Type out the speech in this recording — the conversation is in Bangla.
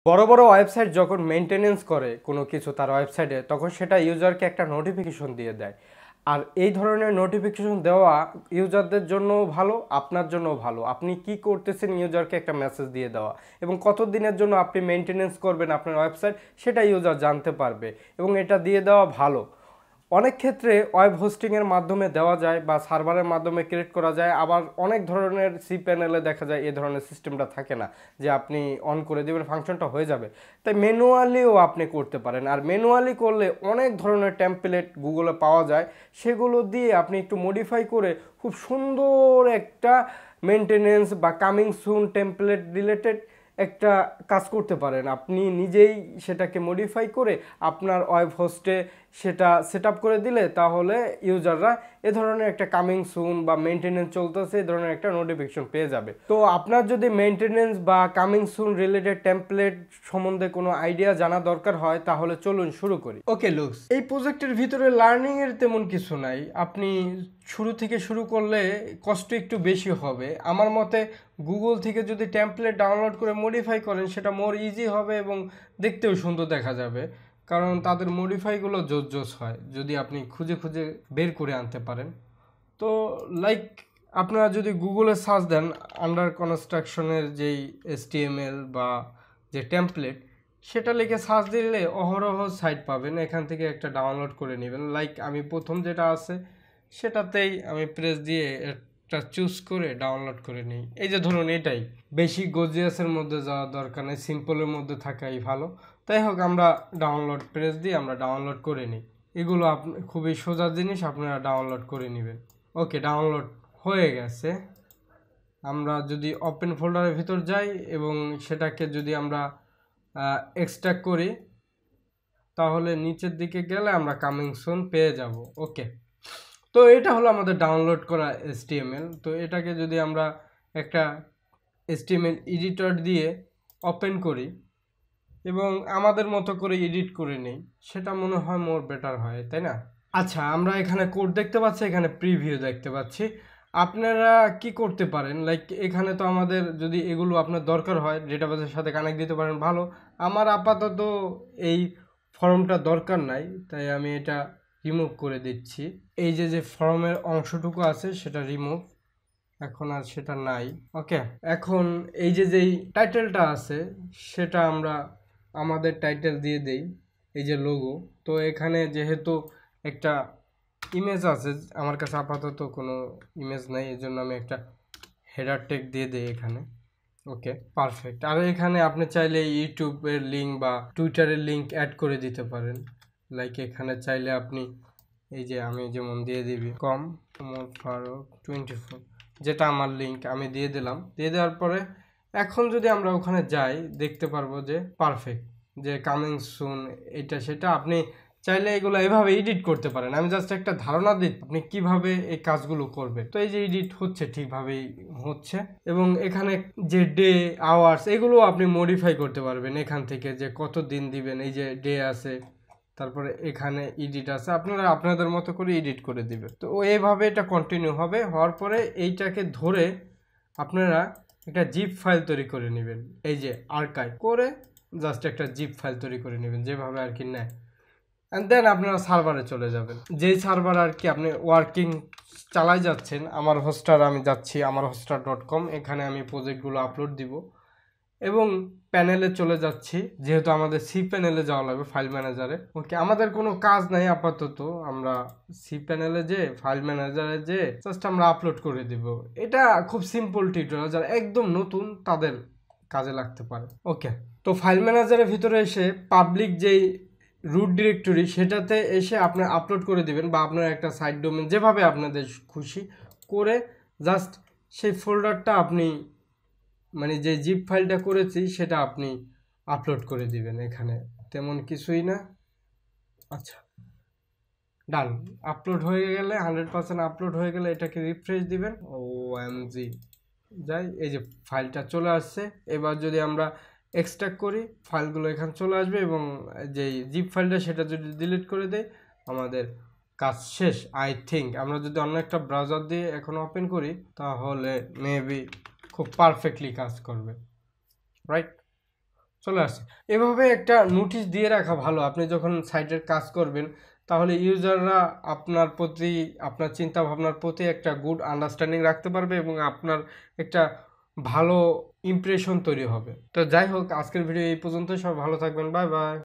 বড় বড় ওয়েবসাইট যখন মেনটেনেন্স করে কোনো কিছু তার ওয়েবসাইটে, তখন সেটা ইউজারকে একটা নোটিফিকেশন দিয়ে দেয়। আর এই ধরনের নোটিফিকেশন দেওয়া ইউজারদের জন্যও ভালো, আপনার জন্যও ভালো। আপনি কি করতেছেন ইউজারকে একটা মেসেজ দিয়ে দেওয়া, এবং কত দিনের জন্য আপনি মেনটেনেন্স করবেন আপনার ওয়েবসাইট সেটা ইউজার জানতে পারবে, এবং এটা দিয়ে দেওয়া ভালো। অনেক ক্ষেত্রে ওয়েব হোস্টিংয়ের মাধ্যমে দেওয়া যায় বা সার্ভারের মাধ্যমে ক্রিয়েট করা যায়, আবার অনেক ধরনের সি প্যানেলে দেখা যায় এই ধরনের সিস্টেমটা থাকে না যে আপনি অন করে দেবেন ফাংশনটা হয়ে যাবে। তাই ম্যানুয়ালিও আপনি করতে পারেন। আর ম্যানুয়ালি করলে অনেক ধরনের টেমপ্লেট গুগলে পাওয়া যায়, সেগুলো দিয়ে আপনি একটু মডিফাই করে খুব সুন্দর একটা মেনটেনেন্স বা কামিং সুন টেমপ্লেট রিলেটেড একটা কাজ করতে পারেন। আপনি নিজেই সেটাকে মডিফাই করে আপনার ওয়েব হোস্টে সেটা সেট আপ করে দিলে, তাহলে ইউজাররা এ ধরনের একটা কামিং সুন বা মেনটেনেন্স চলতেছে এই ধরনের একটা নোটিফিকেশন পেয়ে যাবে। তো আপনার যদি মেনটেনেন্স বা কামিং সুন রিলেটেড টেমপ্লেট সম্বন্ধে কোনো আইডিয়া জানা দরকার হয়, তাহলে চলুন শুরু করি। ওকে লুকস, এই প্রজেক্টের ভিতরে লার্নিং এর তেমন কিছু নাই। আপনি শুরু থেকে শুরু করলে কষ্ট একটু বেশি হবে আমার মতে। গুগল থেকে যদি টেমপ্লেট ডাউনলোড করে মডিফাই করেন সেটা মোর ইজি হবে এবং দেখতেও সুন্দর দেখা যাবে, কারণ তাদের মডিফাইগুলো জোস জোস হয় যদি আপনি খুঁজে খুঁজে বের করে আনতে পারেন। তো লাইক আপনারা যদি গুগলে সার্চ দেন আন্ডার কনস্ট্রাকশনের যেই HTML বা যে টেমপ্লেট, সেটা লিখে সার্চ দিলে অহরহ সাইট পাবেন, এখান থেকে একটা ডাউনলোড করে নেবেন। লাইক আমি প্রথম যেটা আছে সেটাতেই আমি প্রেস দিয়ে একটা চুজ করে ডাউনলোড করে নিই। এই যে ধরুন এটাই, বেশি গর্জিয়াসের মধ্যে যাওয়ার দরকার নেই, সিম্পলের মধ্যে থাকাই ভালো। তাই হোক, আমরা ডাউনলোড প্রেস দিয়ে আমরা ডাউনলোড করে নিই। এগুলো খুবই সোজা জিনিস, আপনারা ডাউনলোড করে নেবেন। ওকে, ডাউনলোড হয়ে গেছে। আমরা যদি ওপেন ফোল্ডারের ভিতর যাই এবং সেটাকে যদি আমরা এক্সট্রাক্ট করি, তাহলে নিচের দিকে গেলে আমরা কামিং সুন পেয়ে যাব। ওকে, তো এটা হলো আমাদের ডাউনলোড করা HTML। তো এটাকে যদি আমরা একটা HTML এডিটর দিয়ে ওপেন করি এবং আমাদের মতো করে এডিট করে নেই, সেটা মনে হয় মোর বেটার হয়, তাই না? আচ্ছা, আমরা এখানে কোড দেখতে পাচ্ছি, এখানে প্রিভিউ দেখতে পাচ্ছি। আপনারা কি করতে পারেন, লাইক এখানে তো আমাদের যদি এগুলো আপনার দরকার হয় ডেটাবেসের সাথে কানেক্ট দিতে পারেন ভালো। আমার আপাতত এই ফর্মটা দরকার নাই, তাই আমি এটা রিমুভ করে দিচ্ছি। এই যে যে ফর্মের অংশটুকু আছে সেটা রিমুভ, এখন আর সেটা নাই। ওকে, এখন এই যে যেই টাইটেলটা আছে সেটা আমরা আমাদের টাইটেল দিয়ে দেই, এই যে লোগো। তো এখানে যেহেতু একটা ইমেজ আছে, আমার কাছে আপাতত কোনো ইমেজ নাই, এই জন্য আমি একটা হেডার ট্যাগ দিয়ে দেই এখানে। ওকে, পারফেক্ট। আর এখানে আপনি চাইলে ইউটিউবের লিঙ্ক বা টুইটারের লিঙ্ক অ্যাড করে দিতে পারেন। লাইক এখানে চাইলে আপনি এই যে আমি যেমন দিয়ে দিবি Omar Faruk 24, যেটা আমার লিঙ্ক আমি দিয়ে দিলাম। দিয়ে দেওয়ার পরে এখন যদি আমরা ওখানে যাই দেখতে পারবো যে পারফেক্ট, যে কামিং সুন এটা সেটা। আপনি চাইলে এগুলো এভাবে এডিট করতে পারেন। আমি জাস্ট একটা ধারণা দিই আপনি কিভাবে এই কাজগুলো করবে। তো এই যে এডিট হচ্ছে, ঠিকভাবেই হচ্ছে, এবং এখানে যে ডে আওয়ার্স এগুলো আপনি মডিফাই করতে পারবেন এখান থেকে, যে কত দিন দিবেন। এই যে ডে আছে, তারপরে এখানে এডিট আছে, আপনারা আপনাদের মতো করে এডিট করে দিবেন। তো এইভাবে এটা কন্টিনিউ হবে। হওয়ার পরে এইটাকে ধরে আপনারা একটা জিপ ফাইল তৈরি করে নেবেন, এই যে আর্কাইভ করে জাস্ট একটা জিপ ফাইল তৈরি করে নেবেন যেভাবে আর কি নেয়। অ্যান্ড দেন আপনারা সার্ভারে চলে যাবেন, যেই সার্ভার আর কি আপনি ওয়ার্কিং চালাই যাচ্ছেন। আমার হোস্টার আমি যাচ্ছি amarhostar.com, এখানে আমি প্রজেক্টগুলো আপলোড দিব এবং প্যানেলে চলে যাচ্ছি, যেহেতু আমাদের সি প্যানেলে যাওয়া লাগবে, ফাইল ম্যানেজারে। ওকে, আমাদের কোনো কাজ নাই আপাতত, আমরা সি প্যানেলে যে ফাইল ম্যানেজারে যে জাস্ট আমরা আপলোড করে দিব। এটা খুব সিম্পল টিউটোরিয়াল, যারা একদম নতুন তাদের কাজে লাগতে পারে। ওকে, তো ফাইল ম্যানেজারের ভিতরে এসে পাবলিক যেই রুট ডিরেক্টরি সেটাতে এসে আপনার আপলোড করে দিবেন, বা আপনার একটা সাইট ডোমেন যেভাবে আপনাদের খুশি করে জাস্ট সেই ফোল্ডারটা আপনি, মানে যে জিপ ফাইলটা করেছি সেটা আপনি আপলোড করে দিবেন এখানে, তেমন কিছুই না। আচ্ছা, ডান, আপলোড হয়ে গেলে 100% আপলোড হয়ে গেলে এটাকে রিফ্রেশ দিবেন। OMG, যাই, এই যে ফাইলটা চলে আসছে। এবার যদি আমরা এক্সট্রাক্ট করি, ফাইলগুলো এখানে চলে আসবে, এবং যে জিপ ফাইলটা সেটা যদি ডিলিট করে দেয় আমাদের কাজ শেষ। আই থিঙ্ক আমরা যদি অন্য একটা ব্রাউজার দিয়ে এখন ওপেন করি তাহলে মেবি খুব পারফেক্টলি কাজ করবে, রাইট? চলে আসছে। এভাবে একটা নোটিশ দিয়ে রাখা ভালো, আপনি যখন সাইটের কাজ করবেন তাহলে ইউজাররা আপনার প্রতি, আপনার চিন্তা ভাবনার প্রতি একটা গুড আন্ডারস্ট্যান্ডিং রাখতে পারবে এবং আপনার একটা ভালো ইমপ্রেশন তৈরি হবে। তো যাই হোক, আজকের ভিডিও এই পর্যন্তই। সবাই ভালো থাকবেন, বাই বাই।